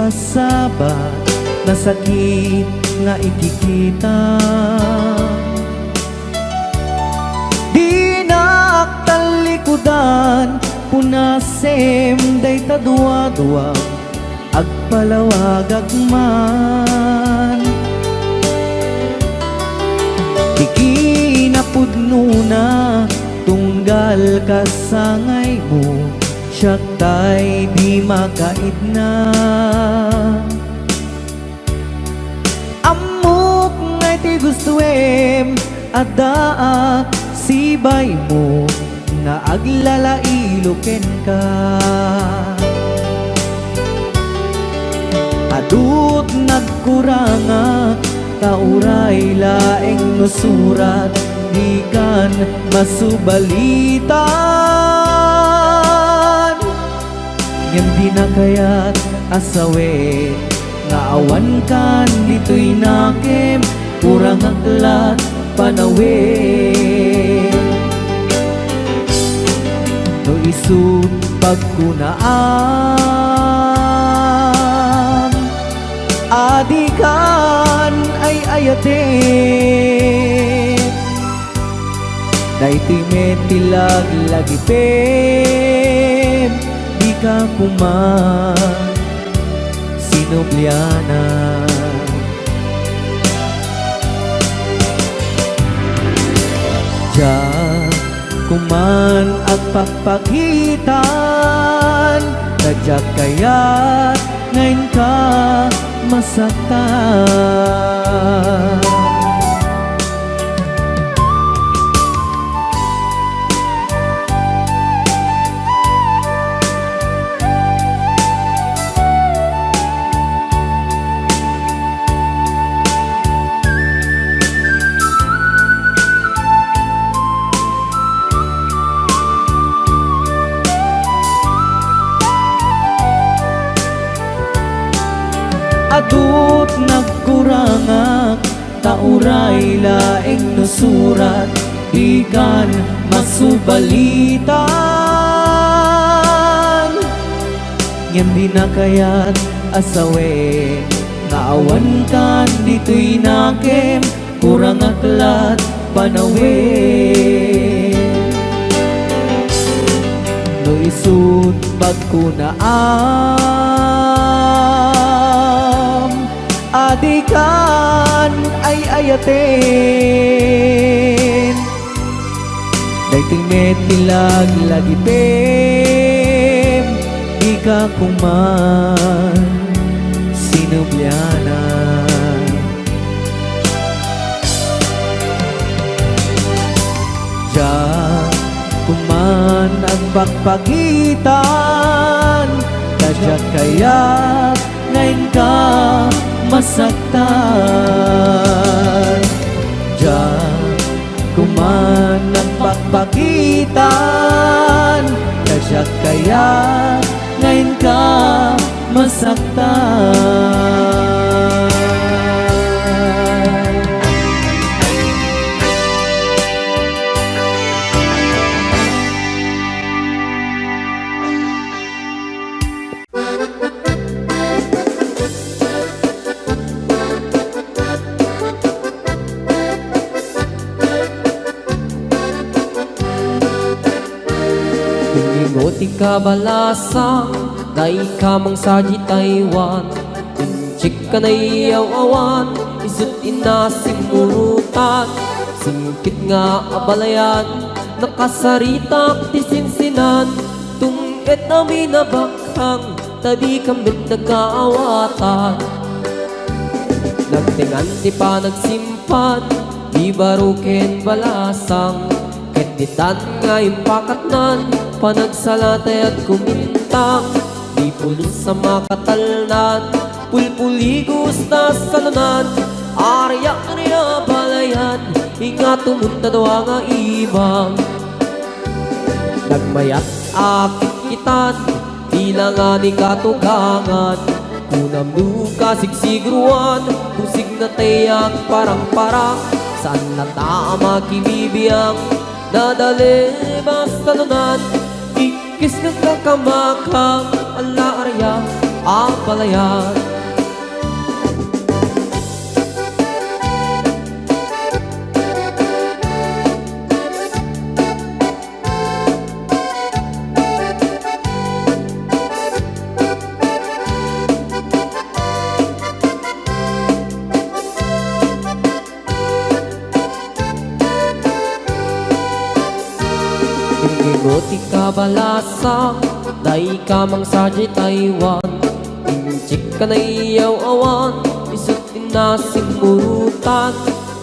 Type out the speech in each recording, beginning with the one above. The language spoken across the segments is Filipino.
pasabat na sakit nga ikikita. Di naktalikudan punasem day tadwa-dwa agpalawag agman. Ikinapudno na tunggal kasangay mo, siya tay di makait na. Amok ngay ti gustuem adaak sibay mo nga aglalailuken ka. Adut nagkuranga tauray laeng no surat di kan masubalitan. Ngem di na kaya't asawe nga awan kan dito'y nakem kurang aklat panawe. No isut pagkunaan adikan ay ayate daytoy metilag lagipem di ka kuman sinubliana. Diyan kuman agpapagitan nadyak kaya't ngayon ka masaktan. Adut nagkurangak tauray laeng no surat di kan masubalitan. Ngem di na kaya't asawe nga awan kan dito'y nakem kurang aklat panawe. No isut pagkunaan adikan ay ayaten daytoy metilag lagipem di ka kuman sinubliana. Diyan kuman agpagpagitan kadyak kaya't ngayon ka masaktan. Diyan kuman nagpagpagitan kadyak kaya't ngayon ka masaktan. Ingoti kabalasang day kamang saji Taiwan Inchik ka na iyaw-awan isut inasimurutan singkit nga abalayan nakasaritak tisinsinan tungit namin nabakhang tadi kamit nagkaawatan nagtingan ti pa nagsimpan di baruken balasang kenditan nga impakatnan panagsalatay at kumintang di pulos sa makatalnan pulpuligos na salunan arya-arya balayan inga tumunta daw nga ibang nagmayat akit kitan tila nga ni katugangan kunam duka sigsigruan kusig na tayak parang-parang saan na tama kimibiyang dadali basta lunan ikis nagkakamakang ala arya ang palayan. Ingoti ka balasang, dai ka mang sadya Taiwan. Inchik ka na iyaw awan, isot inasim murutan.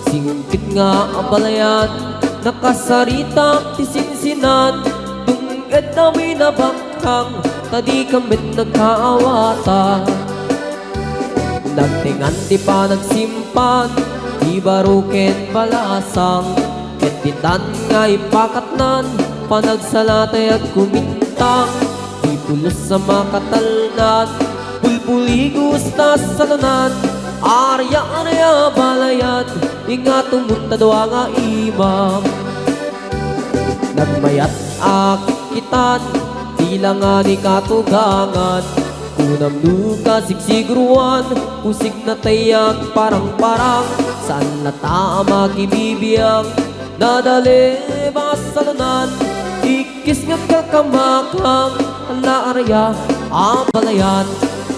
Singkit nga ang balayan, nakasarita tisinsinan. Tunged na minabakang, tadi kamit nagkaawatan. Nagtingan di pa nagsimpan, di baruken balasang. Ketitan nga ipakatnan, panagsalatay at kumintang. Di pulos sa makatalnan, pulpuligos na salunan. Arya-arya balayan, inga tumuntado nga imam. Nagmayat akitan, tila nga ni katugangan. Unam nuka sigsigruan, pusig na tayag parang-parang. Saan na tama kibibiyang, nadali masalunan. Ikis nga kakamakam, ala arya ang balayan.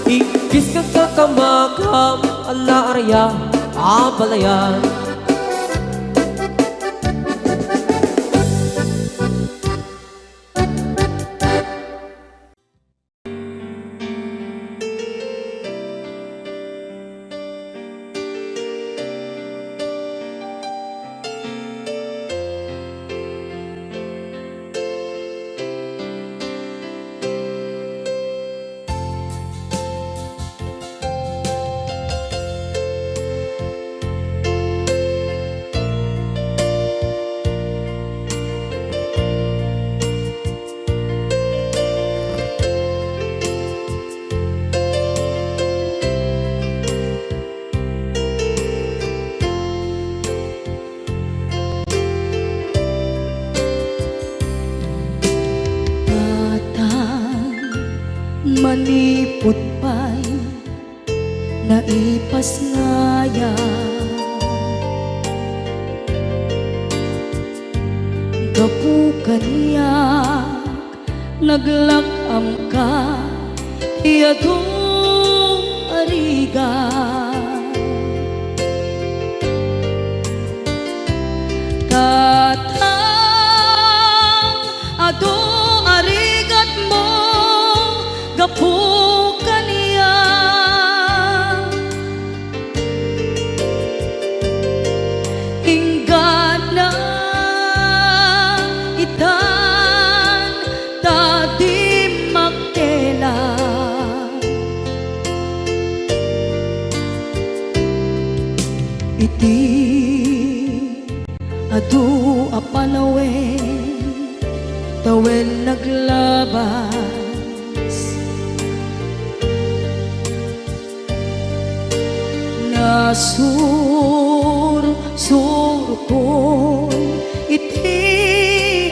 Ikis nga kakamakam, ala arya ang balayan. Manipot pa'y naipas ngaya. Gapukan niya naglakam ka, iyadong ariga. Tatang ado arigat mo, gapukan niya. Inggan na itan, tadi makela. Iti adu apanawen, tawen naglabas. Nasur ko iti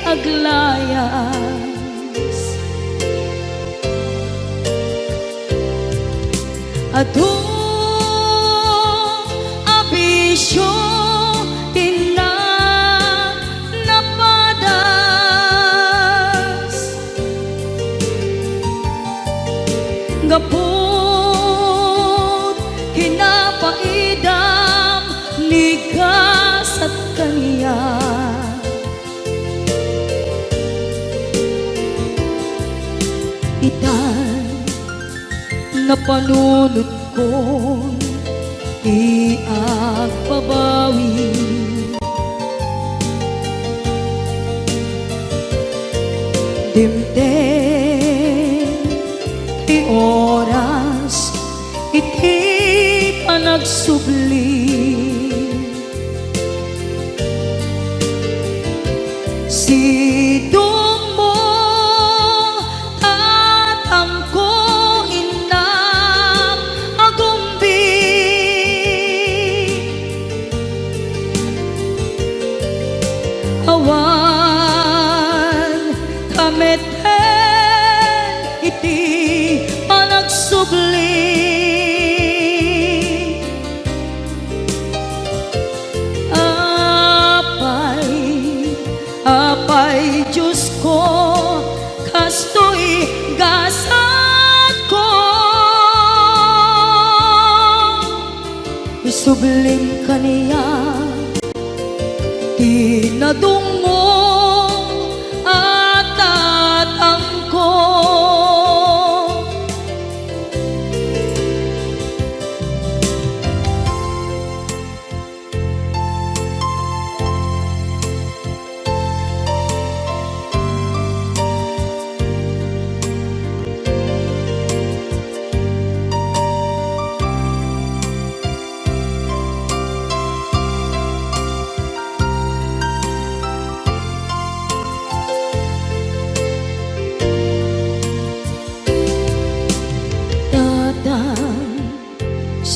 aglayas. Adu abisyo tina napadas. Gapot kinapaidam ligas at kaniya. Itan na panunod ko iagpabawi. Dimden ti oras iti panagsubli. Sidong mo tatang ko inam agumbi. Awan kameten iti panagsubli. Sublim kaniya tinadungo at tatangko.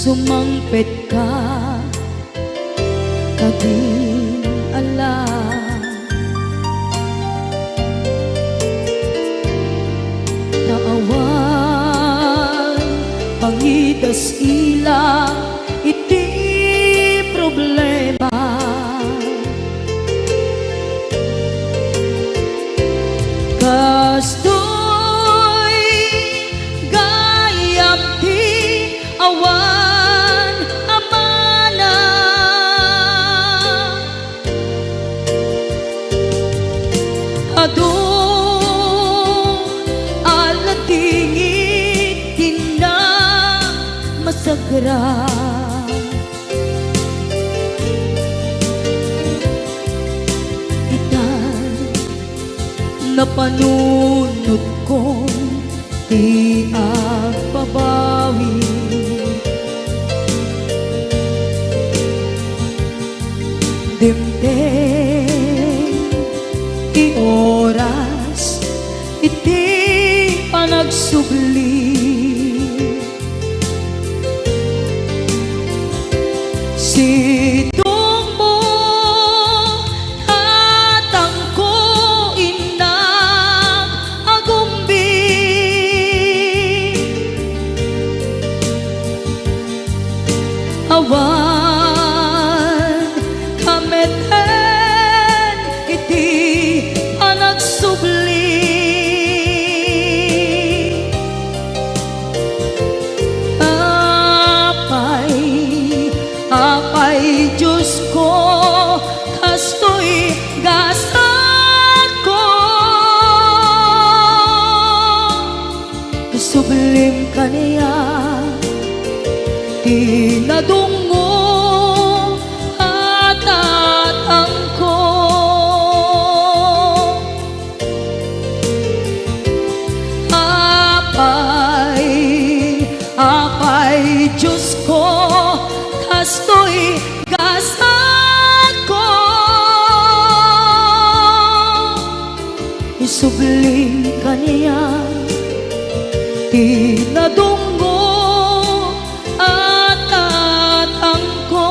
Sumangpet ka, kading alam na awan pangitas ila iti problema. Kastoy gayam ti awan ado alatingit tina masagra. Itan napanunod ko di agbabawi. Dimdem ti oras iti panagsubli. Sidong mo tatangko inak agumbi. Awan kameten iti panagsubli. Apay Diyos ko, kastoy gasat ko. Sublim kaniya tinadungo at tatangko. Apay Diyos ko, kastoy gasat ko. Isublim kaniya tinadungo at tatangko.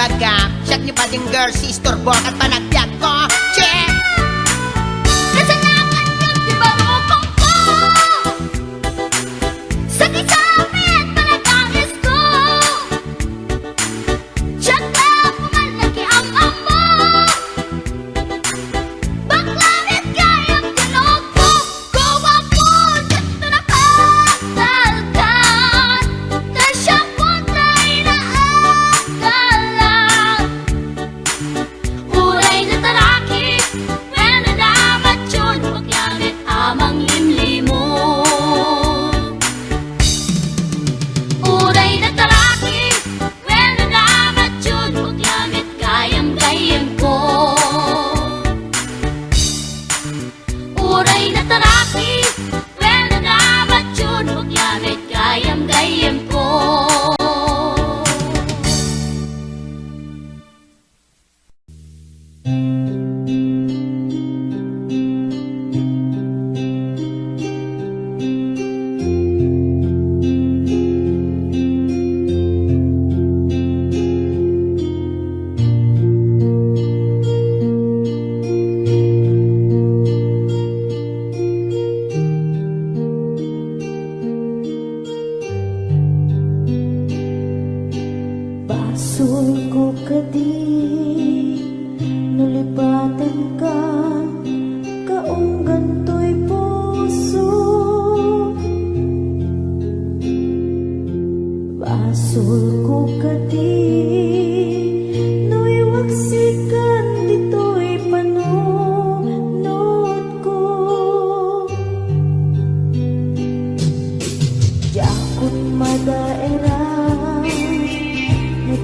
talaga. Siyat niyo pa din girl, sister, bork at panagbiag ko. Check! Kasalanan yun, di ba rupong ko? Sakit sa amin, panagangis ko. Siyak na pumalaki ang amo. Baklavit kayang tinog ko. Gawa mo, dito nakatalkan. Kasya po tayo naakalan. Uray na taraki, when nadamat yun, paglamit amang limlimo. Uray na taraki, when nadamat yun, paglamit gayam-gayam ko. Uray na taraki, when nadamat yun, paglamit gayam-gayam ko. Basul ko kadi nulipatan ka kaong ganto'y puso. Basul ko kadi nuiwaksikan dito'y panunod ko. Yakot madaera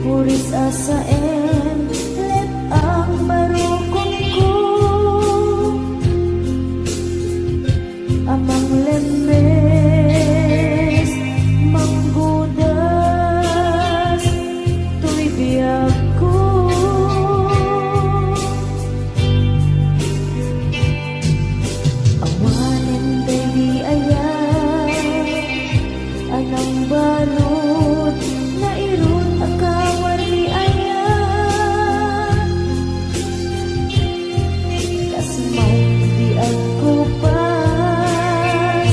puris asaen let ang barukong ko amang lemes manggudas tuy biyak ko awanen baby ayan anang balot na irun akawar di ayan kasmay di ako pas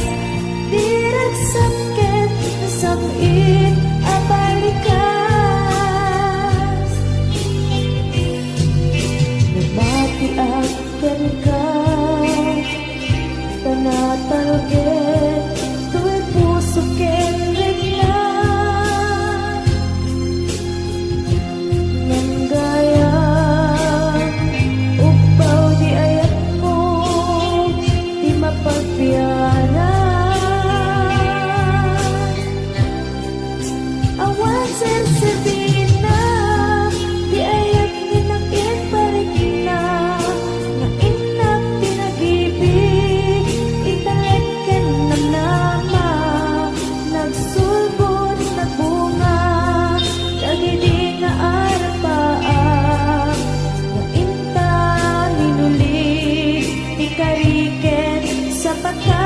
dirag sakit sakit abalikas nabati akan ka tanatarget tu'y puso ken regla nang gaya upaw di ayat mo di mapagpiara awan sensibina di ayat ninakit parikina na inak pinag-ibig italeken ng nama nagsulbot nagbunga dagidi nga arapaan na inta ninulit ikariken sa pagka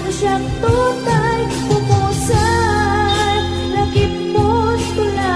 siyang tutay pumusan lagip mo tulad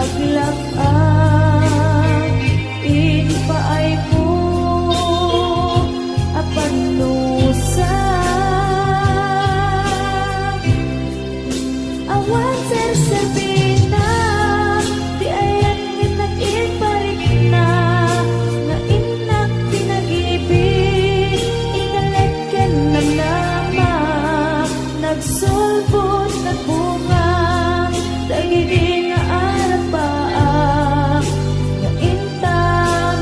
aglak-ak inpaay po apanusa awan sersebina di ayan nag-iparik na nga inak pinag-ibig inalagyan ng nama nagsulbot na bunga dagiti nga arapaak nga inta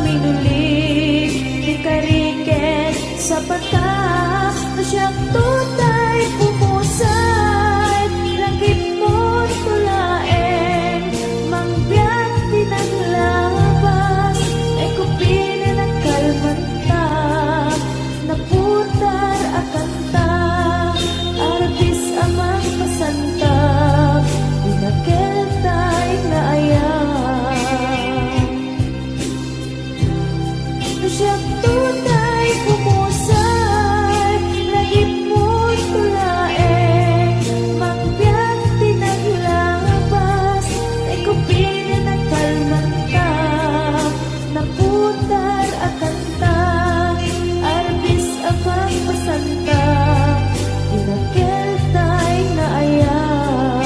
minulig di kariket sa patak na siyang tutay pumusay langit mo tulaeng mangbiyak pinaglabas ay kupinin ang kalmanta naputar akanta artis amang pasantag inakeltay na ayan na siyang tunay pumusay lagip mo tulaeng mangbiyak pinaglabas ay kupinin ang kalmanta naputar akanta artis amang pasanta inakeltay na ayan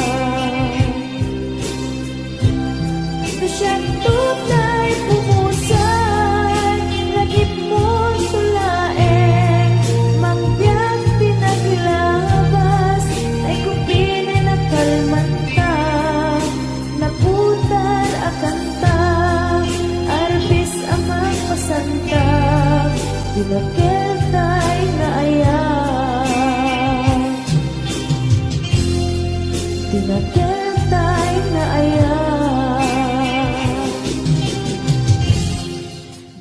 na siyang tunay pumusay lagip mo tulaeng mangbiyak pinaglabas ay kupinin ang kalmanta naputar akanta arbis amang pasanta inakeltay na ayan Dinakeltay na ayan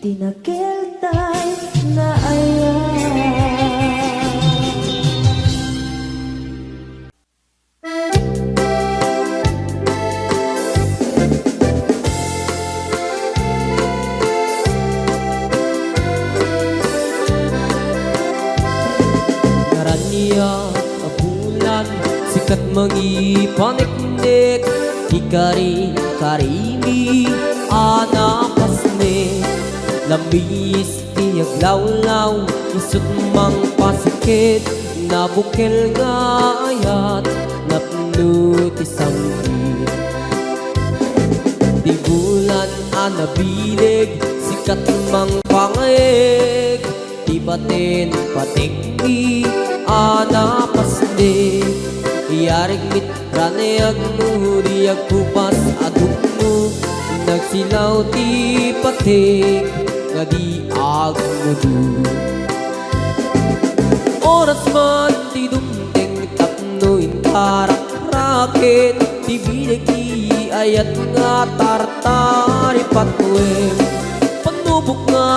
Dinakeltay na ayan Naraniya bulan sikat mangipaniknik ikari karimi anapasne lamis tiyaglawlaw isut mang pasikit nabukel nga ayat napno ti samgit di bulan anabilig sikat mang pangeg di batin patikki anapasne iyarig mitrane agnu di agkupas adukno nagsilaw ti patik nga di agmudu oras man ti dumteng tapno intarak raket ti bilig ti ayat nga tartari patwem panubok nga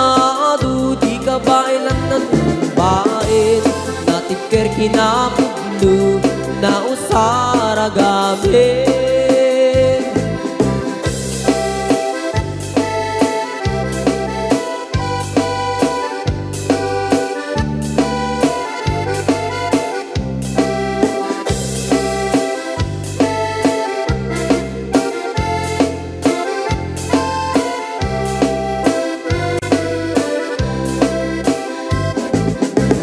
adu di kabailan ng bain natipker kinapugno na usara gabi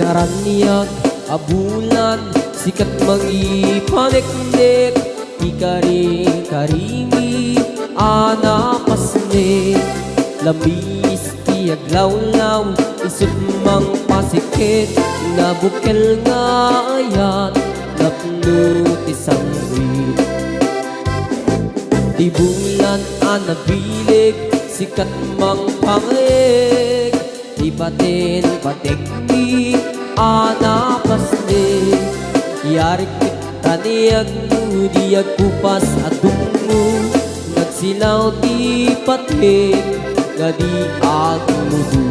naraniyak abulan sikat mangipaniknik ikari karimi anapasne labis tiyaglawlaw isut mang pasikit nabukel nga ayat napno ti samwit di bulan anabilig sikat mang pangeg di batin patikki anapasne yarik taniyag mo di agkupas adungo nagsilaw ti patik nga di agmudu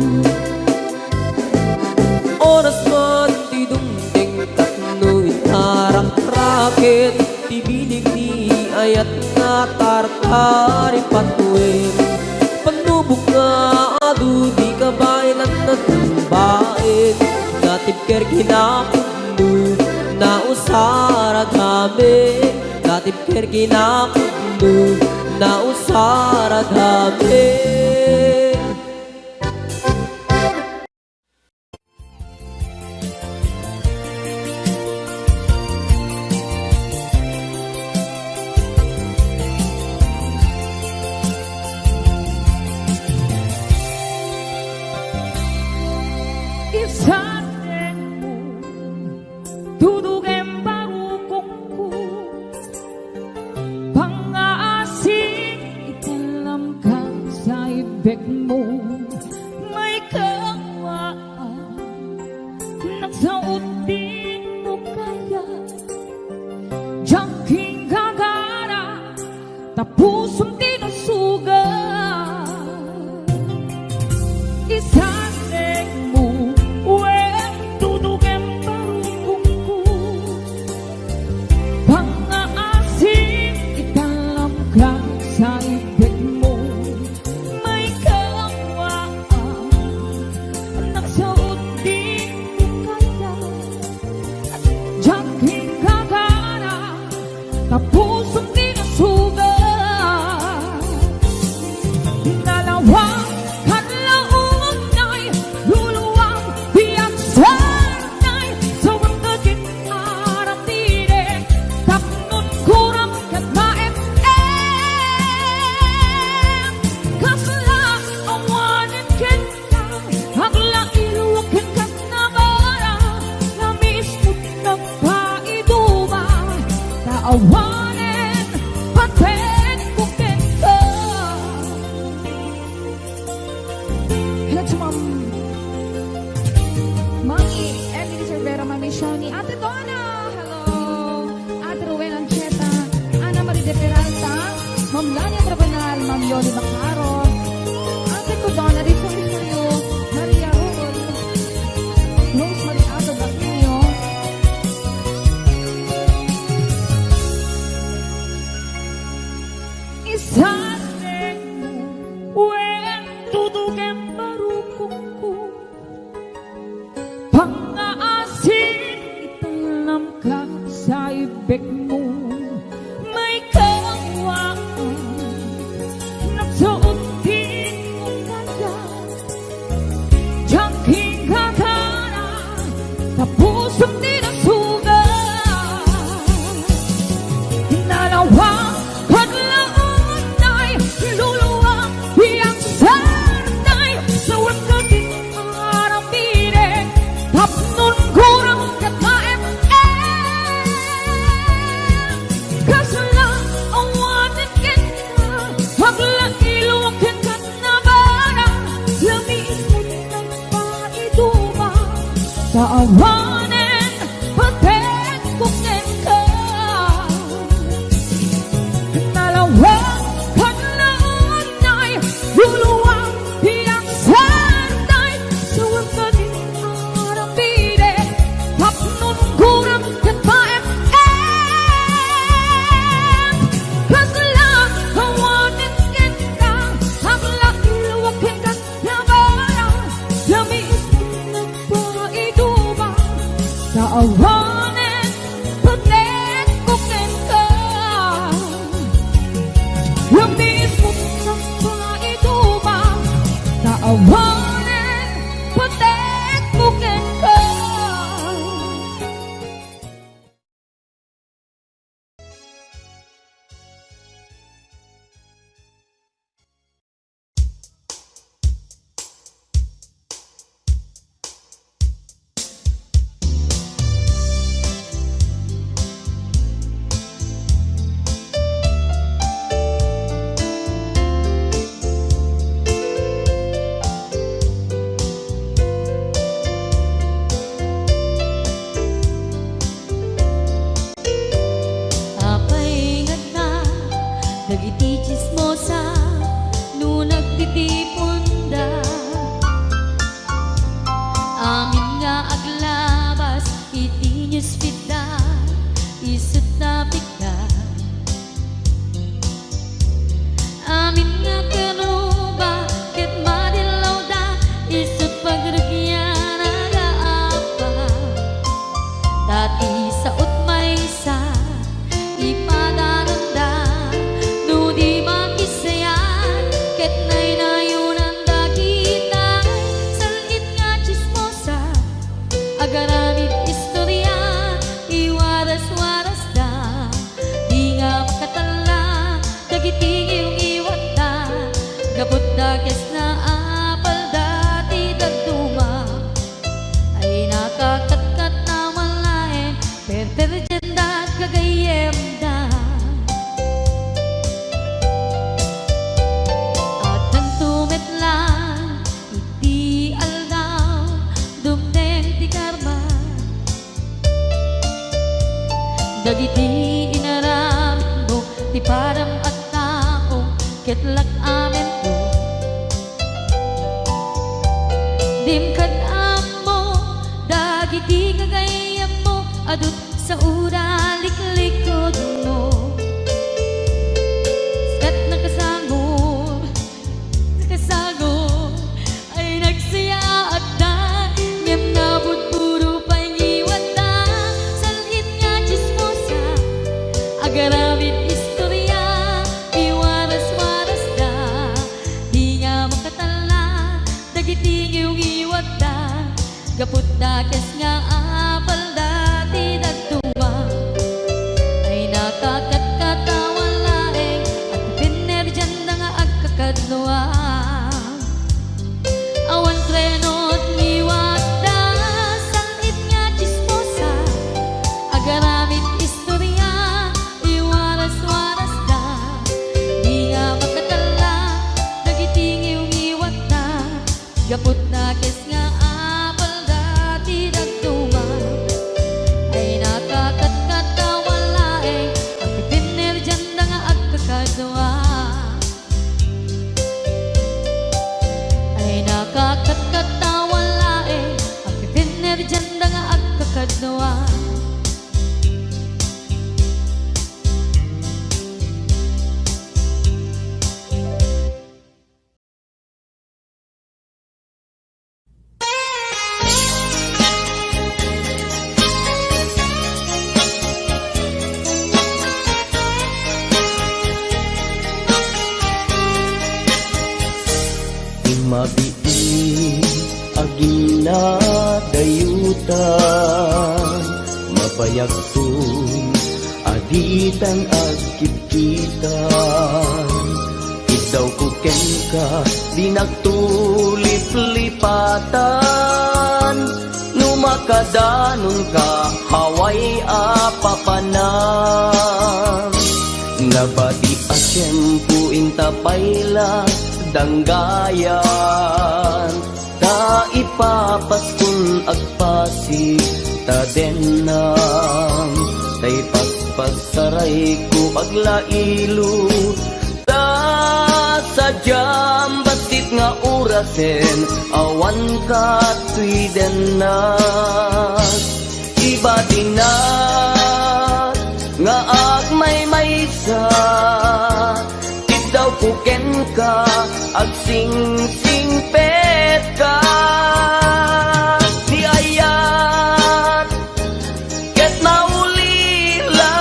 oras man ti dumteng tatno intarang raket ti bilig ni ayat nga tartari patwem panubok nga adu di kabailan na tumbain natipker kinapugno na usara gabi natipker kinapugno na usara saradhamin. Isatin mo, dudugin barukongku, pang-aasing italamkan sa ibig mo. May kawaan, nagsaot din mo kaya, jangking gagara, tapusong tinusugan. Isatin mo, dudugin barukongku, pang-aasing italamkan sa ibig mo. May kawaan, nagsaot din mo kaya, jangking gagara, tapusong tinusugan. Dalawang kanlaon ay luluwang biyak sanay sa wagkagit arang-tirik, tapnon kurang kat maep-em. Kasla awanin kita, hagla iluwakin kat nabara, lamis mo't nagpaiduma, taawanin paten kukin ka. Hello to Mami Emily Cervera, Mami Shoni, Ate Donna, hello, Ate Rowena Ancheta, Ana Marie de Peralta, Ma'am Lania Trabanal, Ma'am Yoli Bacaro, Ate ko Donna, Rico Ricario, Maria Rubol, Rose Mariato Bacchio, isatin mo, wen dudugin barukongku, pang-aasin italamkan sa ibig mo. May kawaan, nagsuot din mo kaya, jangking gagara, tapusong tinusugan. Dalawang paglaon ay luluwang iyang sanay sa wagkagit arang-tirik, tapnon kurang kat maep-em. Kasla awanin kita, hagla iluwakin kat nabara, lamis mo't nagpaiduma, taawanin paten kukin ka. Dalawang kanlaon ay luluwang iyang sanay sa wagkagit arang-tirik, tapnon kurang kat maep-em. Kasla awanin kita, hagla iluwakin kat nabara, lamis mo't nagpaiduma, taawanin paten kukin ka. Lamis mo't nagpaiduma, taawanin paten kukin ka. Apay ingat na, dagiti chismosa, no nagtitipon da. Amin nga aglabas, iti newsfeed da, isut na bigla. Amin nga kanuba, ket madilaw da, isut pagrugyan nagaapa. Dati sa utmay sa ipadananda, no di makisaya Dimkad amo, dagiti kagayam mo, adut sa ura liklikod mo. Skat nakasagor, ay nagsaya at na, ngem nabot puro pangiwat na, salhit nga chismosa, agaramit istorya, iwaras-waras da, di nga makatala, dagiti iwat da, gaput da kes nga apal dati nagtuwa, ay nakakatkatawa laeng, at pinerjan na nga agkakadluwa. Awan trenot niwat da, salhit nga chismosa, agaramit istorya, iwaras-waras da, di nga makatala, dagiti iwat da, gaput na kes nga apal dati nagtuwa, ay nakakatkatawa laeng, at pinerjan na nga agkakadwa. Ay nakakatkatawa laeng, at pinerjan na nga agkakadwa. Mabii agina dayutan, mabayag tun aditan agkitkitan. Idaw ko ken ka di nagtulip-lipatan, numakadanon ka haway apapanan. Nabati a tiyempo intapayla danggayan, ta ipapaskun agpasi ta denang, tay paspasaray ko aglailo, ta sadyam basit nga urasen, awan ka tuy denas. Iba dinat nga agmay-maysa, daw kuken ka, agsing-singpet ka. Di ayat, ket maulila,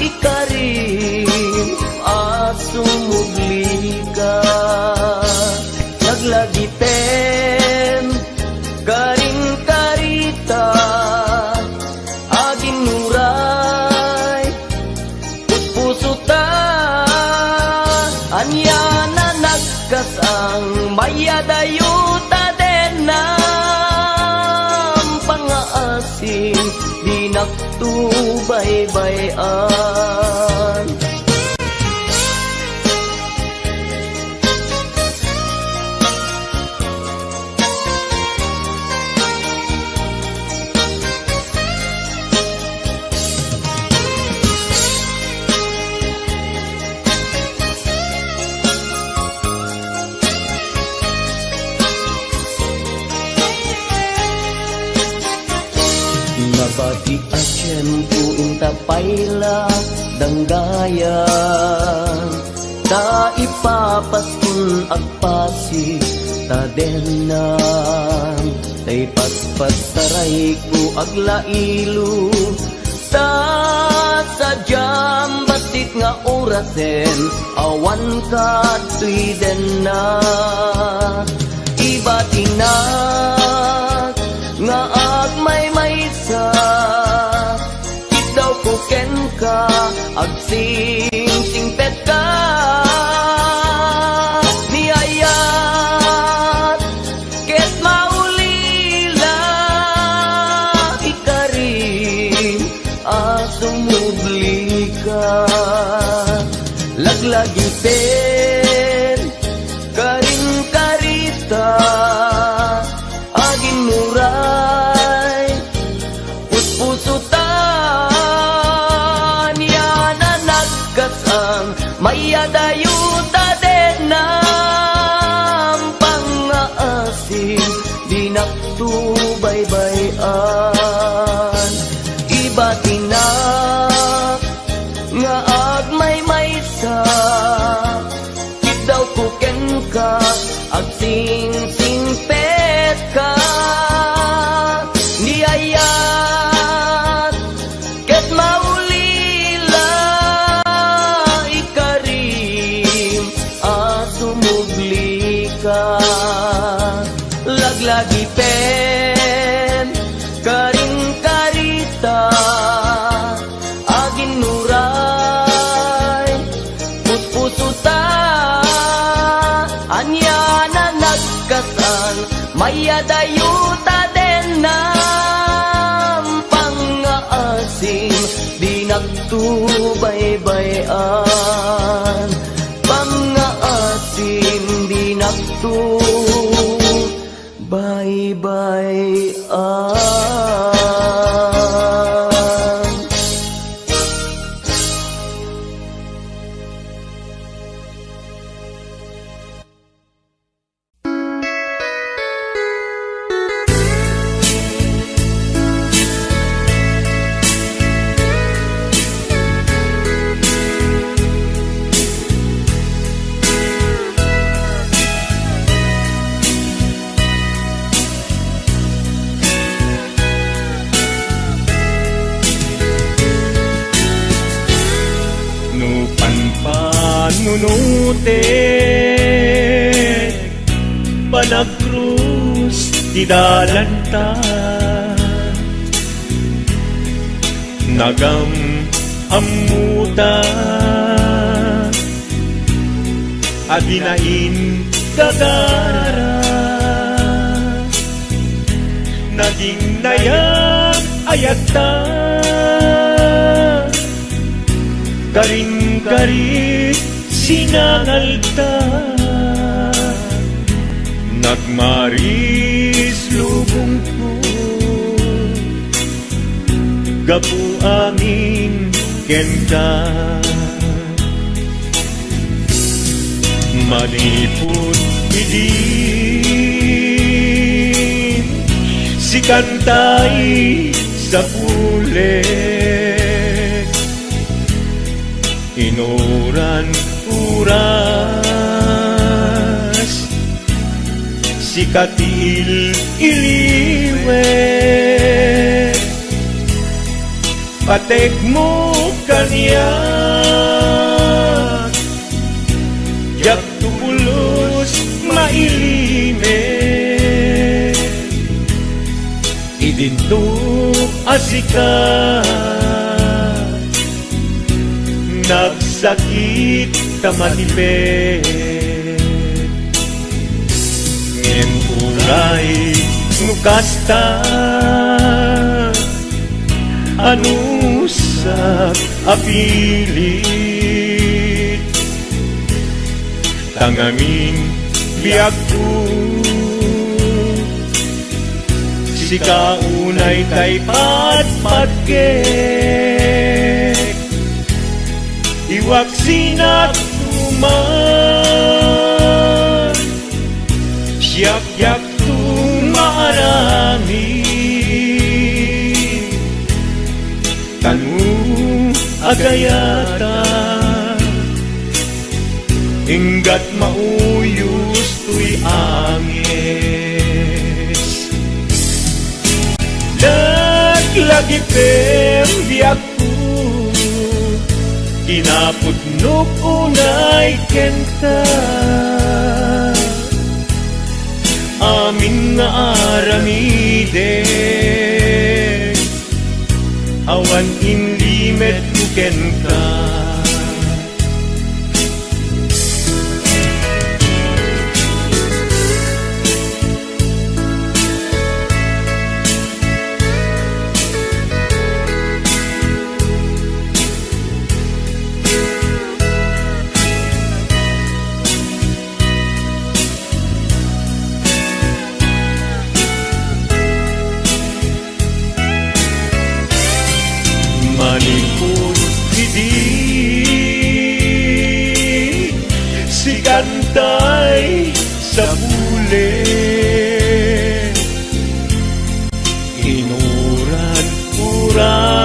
ikarim, asumugli ka. Naglagiten, karing-karita, aging nuray, puso ta. Anya na nagkasang mayadayuta den ng pangaasing, di naktubaybayan. Nabati a tiyempo intapayla danggayan, ta ipapaskun agpasi ta denang, tay paspasaray ko aglailo, ta sadyam basit nga orasen, awan ka tuy denang. Iba tinag nga agmay-maysa, ikaw kuken ka, agsing-singpet ka. Niyayat, ket maulila, ikarim, asumubli ka. Laglagiten, karing-karita, aging muray, puspusutan, yan na nagkasang mayadayo lagipen karing karita agin nuray puspusuta anya na nagkasal mayadayuta den ng pangaasim di nagtubaybayan pangaasim di nagtubaybayan. Nunute panagkrus di dalanta nagam amuta adinain gagara naging nayak ayagta karing-karit sinangalta nagmaris lubong ko gapu amin kenta manipod idin si kantay sa pulet inuran uras si katil iliwet patek mo kanya yak tupulos mailimet idinto asika nagsakit tamatipet ngem uray nukasta anusak apilit tangamin biag ko si kaunay kay patpatgek iwak sinak tuman siyak-yak tumarami tanu agayata inggat mauyos tuy angis lagi pembiak kinapudnok unay kenta amin nga aramide awan inlimet kenta manipod hindi si kantay sa bulet inuran uras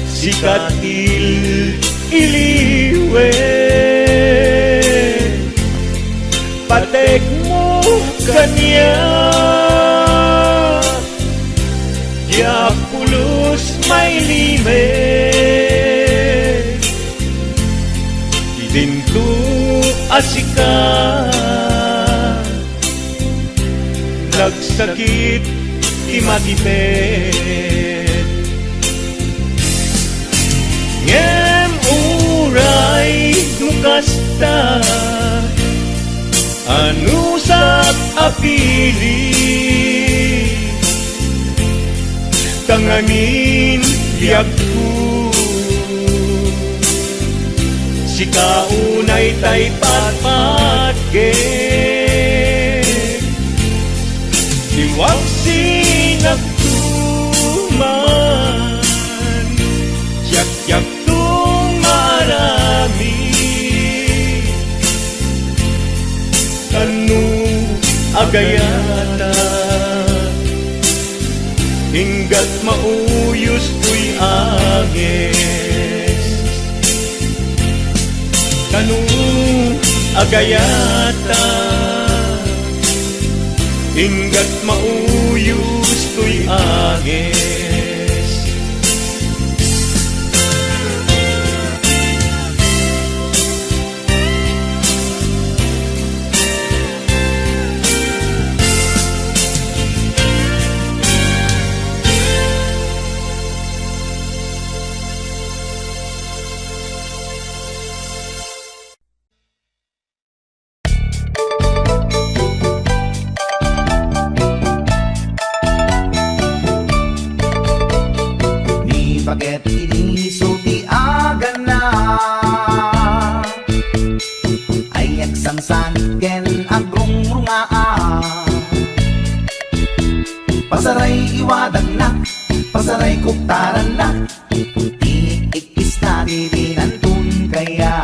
si katil iliwet patek mo kanya pulos may limet idinto asika dagsakit imatipet. Ngem uray nukasta anusap apili tanganin biag ko si kaunay tay patpatgen iwag sinagtuman yak-yak tung marami kanu agayata hinggat mauyos ko'y agis kanu agayata hinggat mauyos ko'y agis. Ni baget inisulti agan na ay agsangsanit ken agrong rungaa pasaray iwadag na pasaray kuktaran na iikis na dirinantun kaya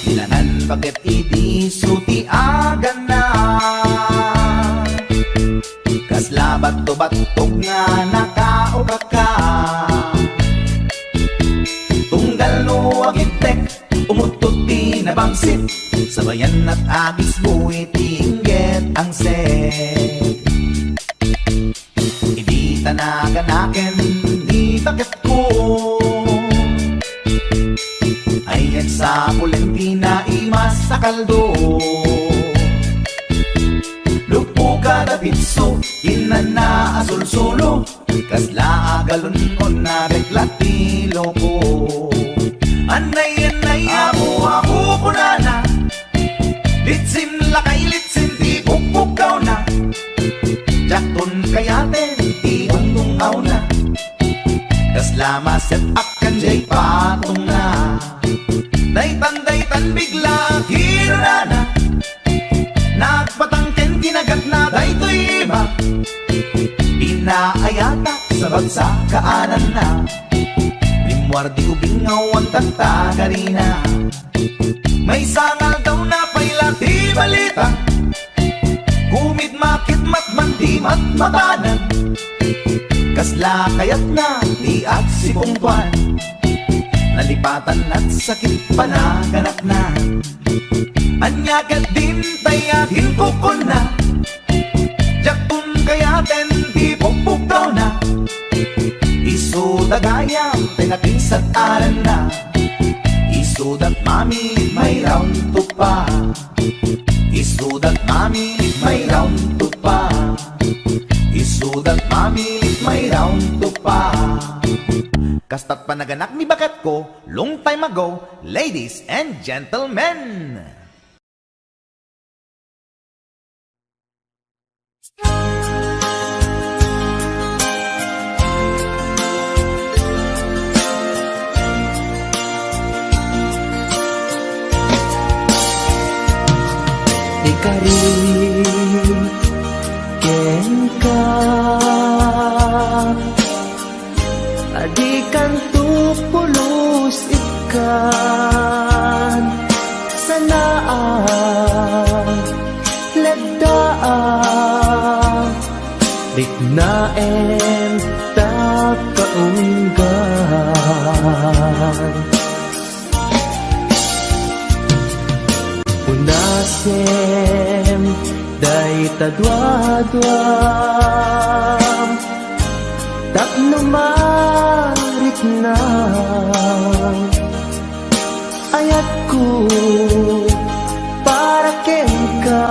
ilanan baget inisulti agan na kaslabat to batog nga nakauga ka tunggal no agintek umutot di nabangsit sabayan at agis mo itingget ang set hindi tanaganaken di bakit ko ay sa Valentina imas sa kaldo lupo kada pitso inana azul solo kasla agalon on na reklatilo ko anay amu punana litsin lakay litsin di pukpukaw na jakton kayaten di ungtungaw na kasla maset akan jay patong na daytan bigla hirana nagpatangken kinagat na daytoy iba inaayata sa bagsakaanan na limwardi ubingaw ang tagtagarina may sangal daw na pailati balita kumid makit matman di matmatanan kasla kayat na di at si pungkwan nalipatan at sakit panaganak na anyagat din tayahin ko na jaktun kayaten di pukpuk daw na isudagayam tinakinsat aran na isudat mamilit may round to pa isudat mamilit may round to pa isudat mamilit may round to pa kastat panaganak ni bakat ko long time ago, ladies and gentlemen. Ikarin ken ka adikan tu pulos ikan sanaan lagdaan bignaen ta kaunggan unasem day tadwadwam tapno marit na ayat ko para ken ka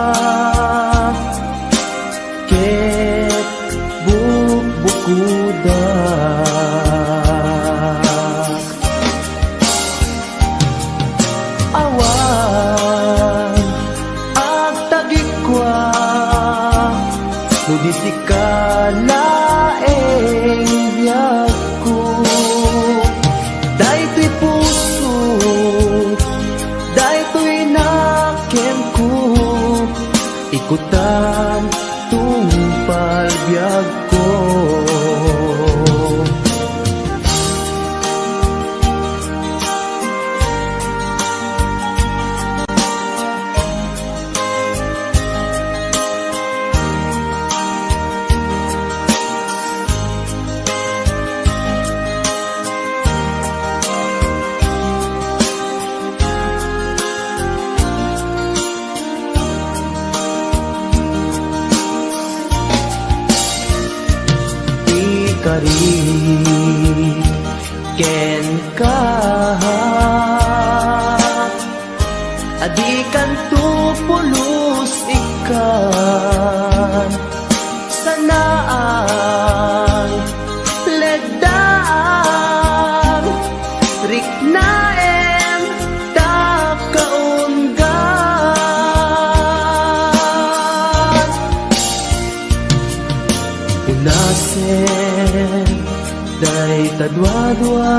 tadwa-dwa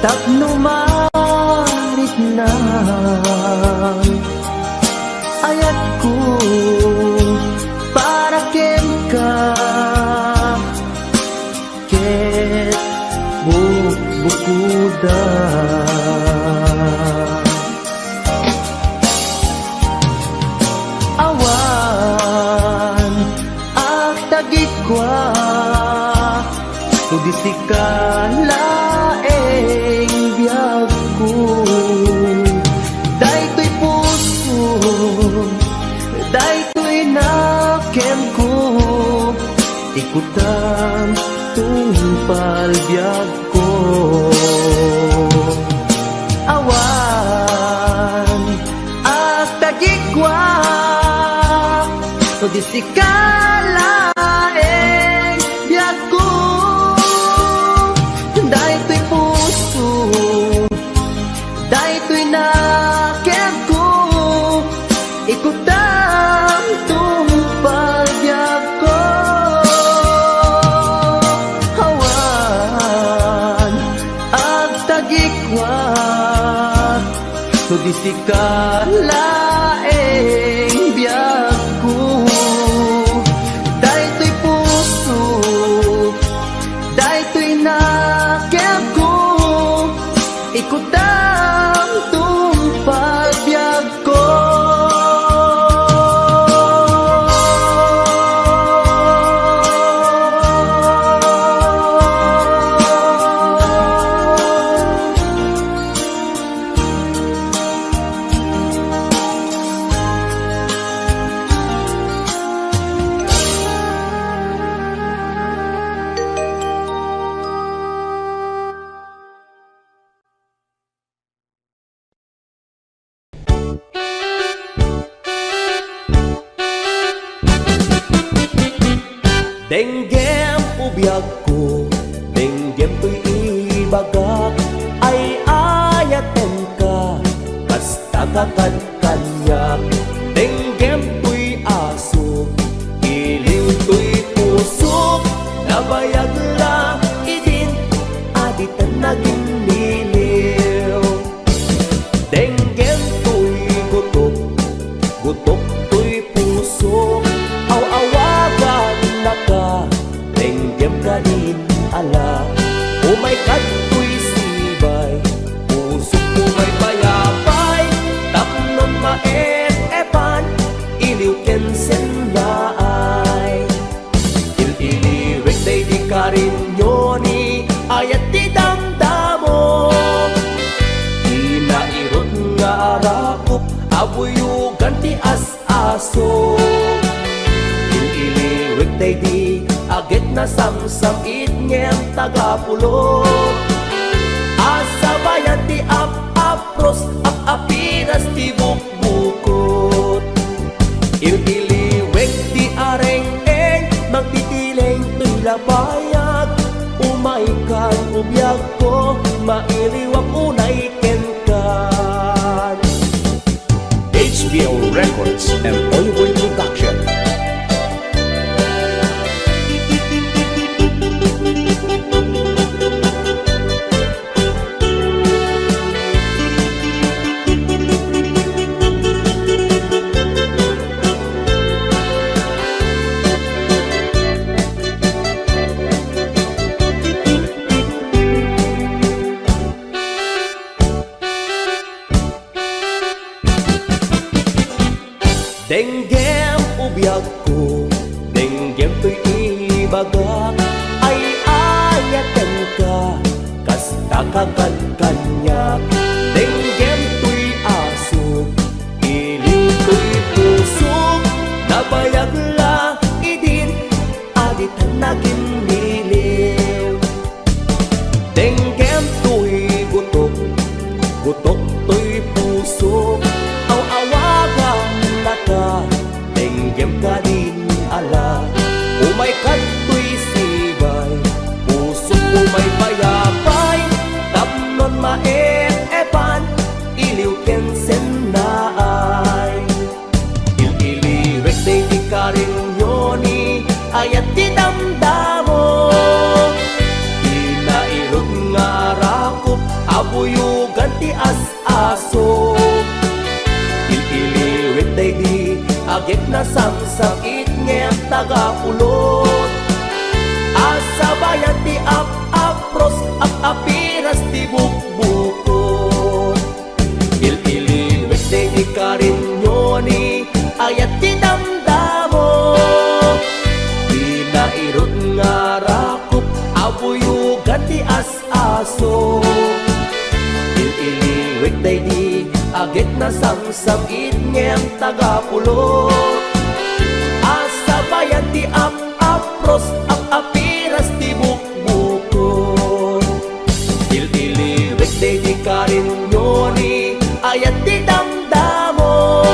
tapno marit na ayat ko para ken ka ket bukuda awan ak tagikwa tudisi ka laeng biyag ko daytoy puso daytoy nakem ko ikutan tungpal biyag ko awan at tagigwa tudisi ka laeng biyag ko daytoy puso daytoy nakem ko ikutan tungpal biyag ko awan at tagikwa tudisi ka laeng biyag ko daytoy puso daytoy nakem ko ikutan tungpal biyag ko Denggem ubiyag ko, denggem to'y ibagak, ay ayaten ka, basta kakankanyak. Denggem to'y asok, iliw to'y pusok, nabayag la idin, aditan naging niliw. Denggem to'y gutok, gutok to'y pusok, aw-awagan na ka, denggem ka din ala. Umay kato'y sibay, pusok mo may payapay, tapnon maet-epan, iliw ken sendaay. Il-iliwek day di ka rin yoni, ayat di damdamo. Inairot nga arakop, abuyugan ti as-aso. Il-iliwek day di agit na samsam itngem tagapulo. Asabayan ti ap-apros, ap-apinas ti bukbukot. Il-iliwek ti areng-eng, magtitileng to'y labayag. Umay kan ubiyag ko, mailiwak unay kenkan. HBO Records and Oyboy Production. Denggem ubiyag ko, denggem to'y ibagak, ay ayaten ka, kasta kakankanyak. Denggem to'y asok, iliw to'y pusok, nabayag la idin, aditan naging niliw. Denggem to'y gutok, gutok to'y pusok, aw-awagan na ka, denggem ka din ala. Umay kato'y sibay, pusok umay payapay, tapnon maet-epan, iliw ken sendaay. Il-iliwek day di ka rin yoni, ayat di damdamo. abuyugan ti as-aso. Ililiwit day di agit na samsakit ngem tagapulot. Asabayan ti apros apiras ti bukbukot. Ililiwit day di karinyoni ayat ti damdamo. Di nairot nga rakup abuyugan ti as-aso. Ililiwit day di agit na samsakit ngem tagapulot. Asabayan ti apros apiras ti bukbukot. Ililiwit day di karinyoni ayat ti damdamo.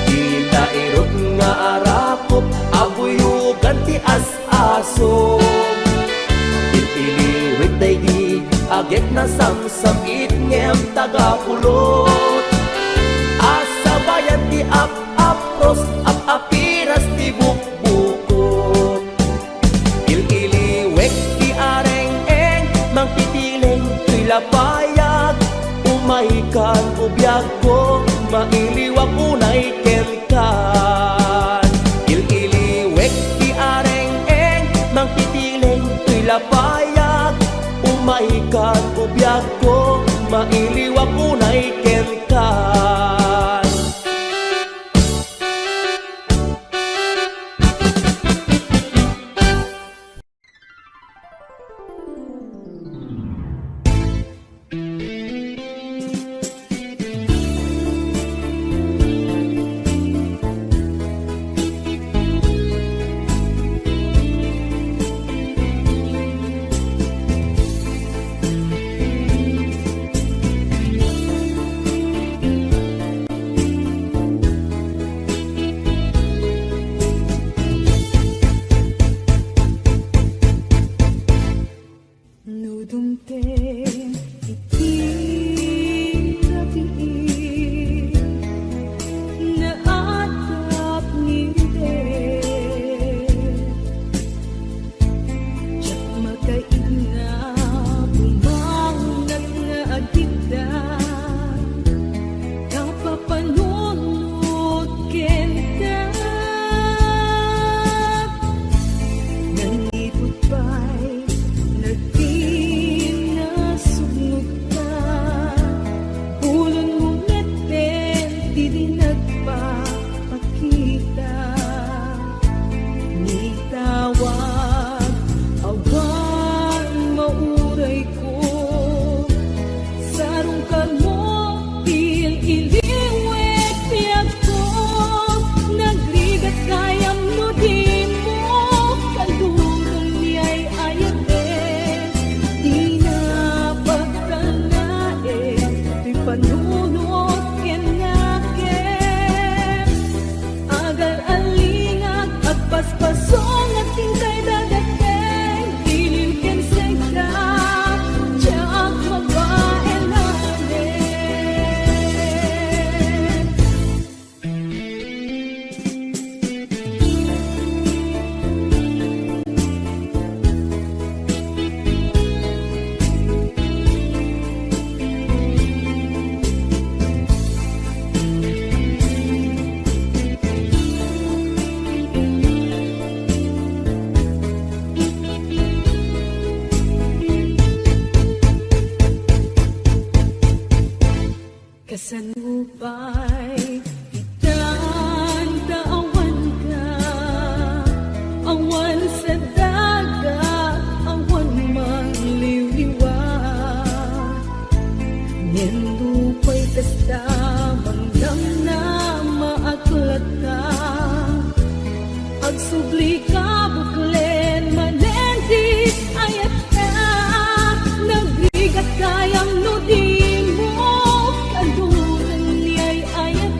Di nairot nga arakop abuyugan ti as-aso. Ililiwit day di agit na samsakit ngem tagapulot. Asabayan ti apros apiras ti bukbukot. Ililiwek ti areng-eng mangtitileng tuy lapayag. Umaikan ubiyag ko mailiwag unay kelkan. Ililiwek ti areng-eng mangtitileng tuy lapayag. Umaikan ubiyag ko mailiwag unay kelkan. Nudumten iti gabi na atap ninde. Tiyak makaig na bumangat nga agita. Kapapanunod kenta. Nangipot pa'y nagtinasunog ka. Ulon mo meten, di din nagpapakita. Nitawag, awan mauray ko. Sarong ka mo, iliwet piyag ko. Nagrigat kayam no di mo. Kalurong niya'y ayaten. Di na pagtanae, di panunod kenaken. Agal alingag at paspasong at tingkay dadateng. Ilim ken sengka, tiyak mabae namin. Kasanupay itan kaawan ka. Awan sa dagat, awan mangliwliwat. Nindupay kasta mangdam na maaklat ka. Agsubli ka buklen manendi ayat ka. Nagrigat kayang nudin mo. Kalduran niya'y ayat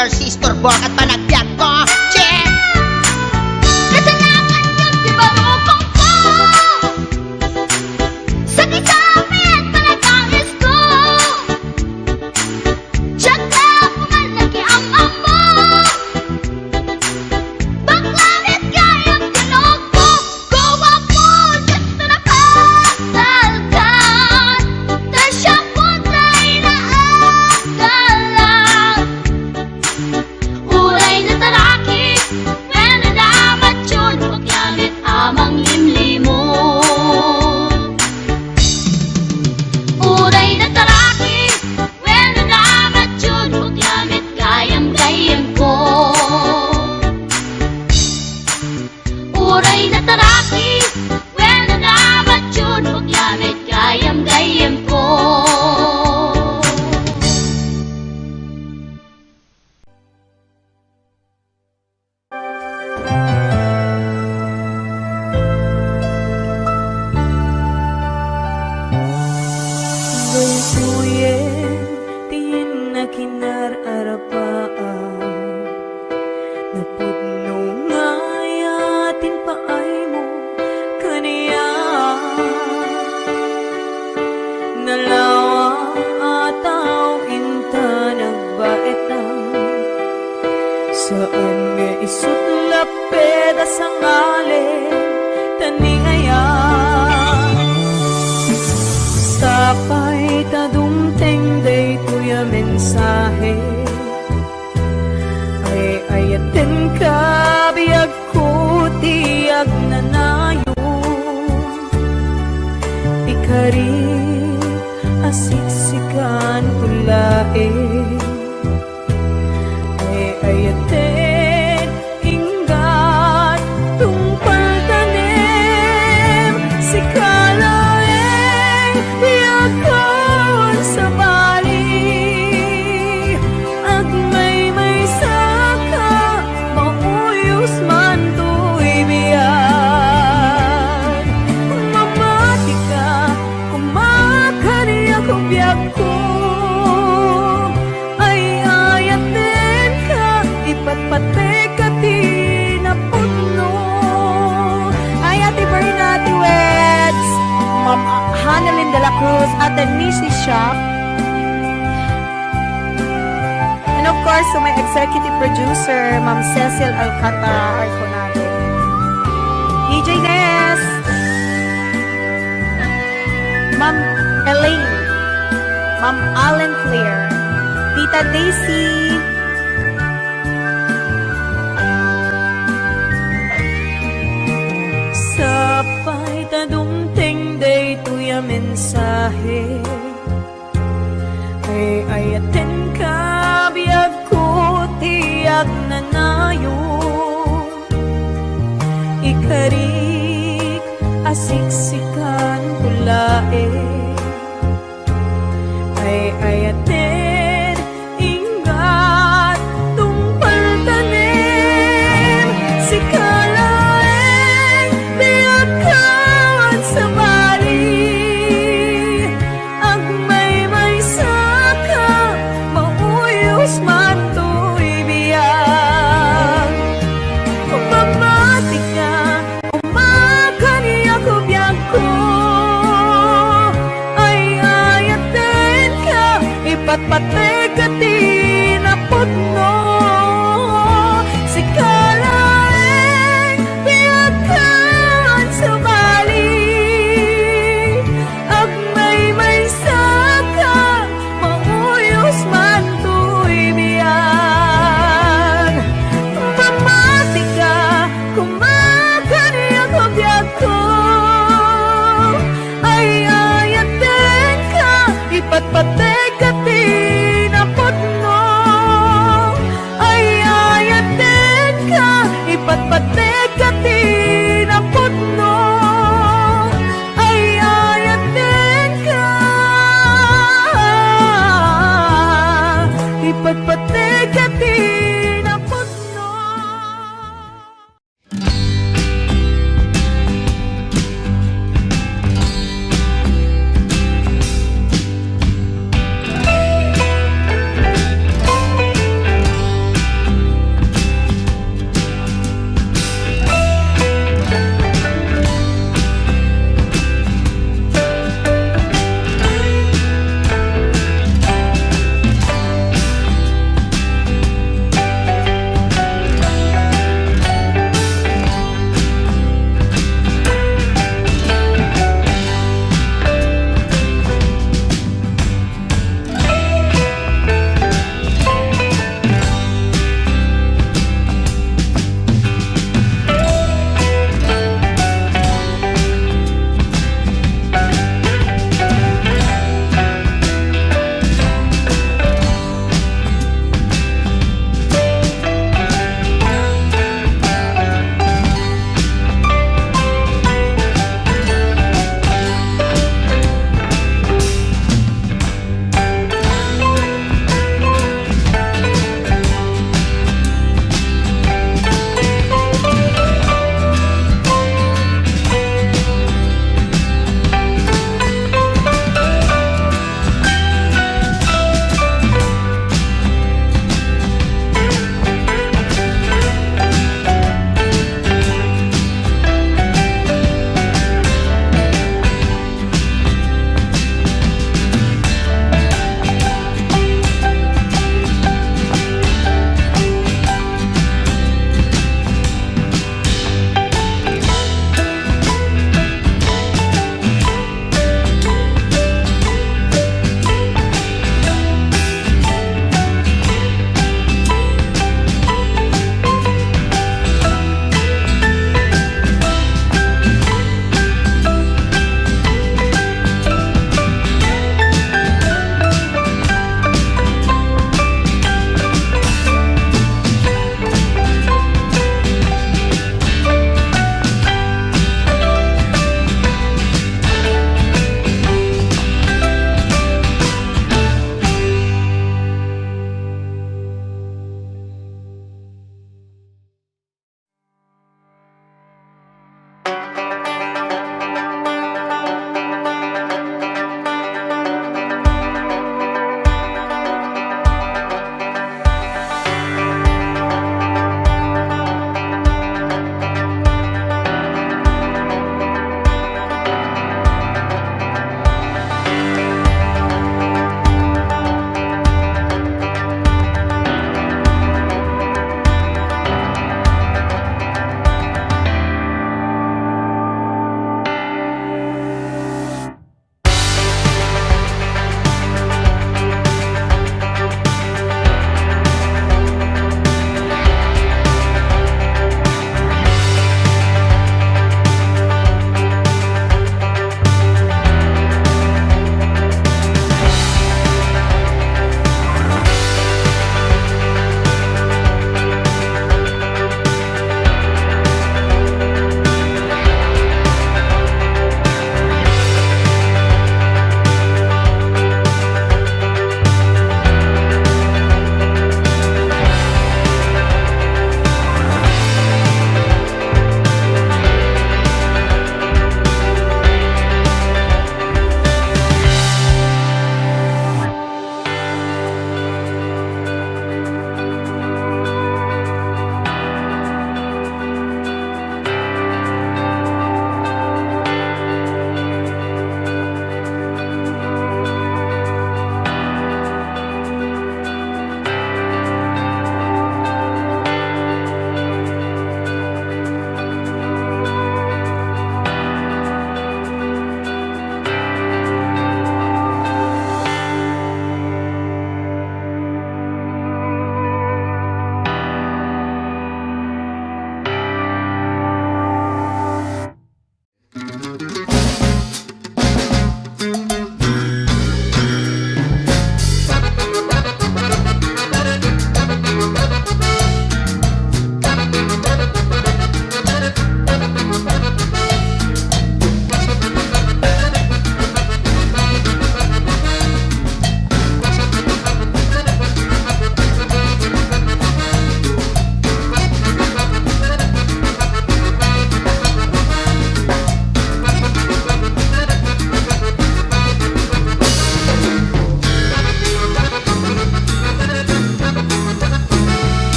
girl, sister, bok at panagbiag ko. Check! Kasalanan yun, di ba upang ko? Sakit sa amin, panagangis ko. Tsaka pumalaki ang amo. Baklanit kayang tinog ko. Gawa po, dito nakatalkan. Tasya po tayo naagalan. Uray na taraki, when nadamat yun, paggamit amang limlimo. Uray na taraki, when nadamat yun, paggamit gayam-gayam ko. Uray na taraki, when nadamat yun, paggamit gayam-gayam ko. Gaysuyen, tiyin na kinararapaan. Napudno nga yatin paay mo kaniya. Nalawa ataw inta nagbaetan. Saan nga isutlap peda sa ngalen taningayan. Sapay tadumteng day tuya mensahe. Ay ayaten ka biyag ko tiyag nanayo. Ikari asiksikan tulae. Ay ayaten inggat tungpal tanem si kalaeng biyagkon sa bali. At may saka mauyos man to'y biyan. Mamati ka kumakari ako biyag ko. Ay ayaten ka ipatpate ka tinapuno. Ay Ate Berna Duets, Ma'am Hanalyn de la Cruz at the Nisi Shop. And of course, to my executive producer, Ma'am Cecil Alcantara Arconado. DJ Ness, Ma'am Elaine, Ma'am Allen Claire, Tita Daisy, sapay tadumteng day tuya mensahe. Ay ayaten ka biyag ko tiyag nanayo. Ikarik asiksikan tulae. Ay ayaten ingat tungpal tanem si kalaeng biyagkan sa bali. Ang may saka mauyos man to'y biyag. Kung mamati ka kumakani ako biyag ko. Ay ayaten ka ipatpate ka tinapudno. Si kalaeng biyagkan sa bali. At may saka mauyos man to'y biyan. Mamati ka kumakani ako biyag ko. Ay ayaten ka ipatpate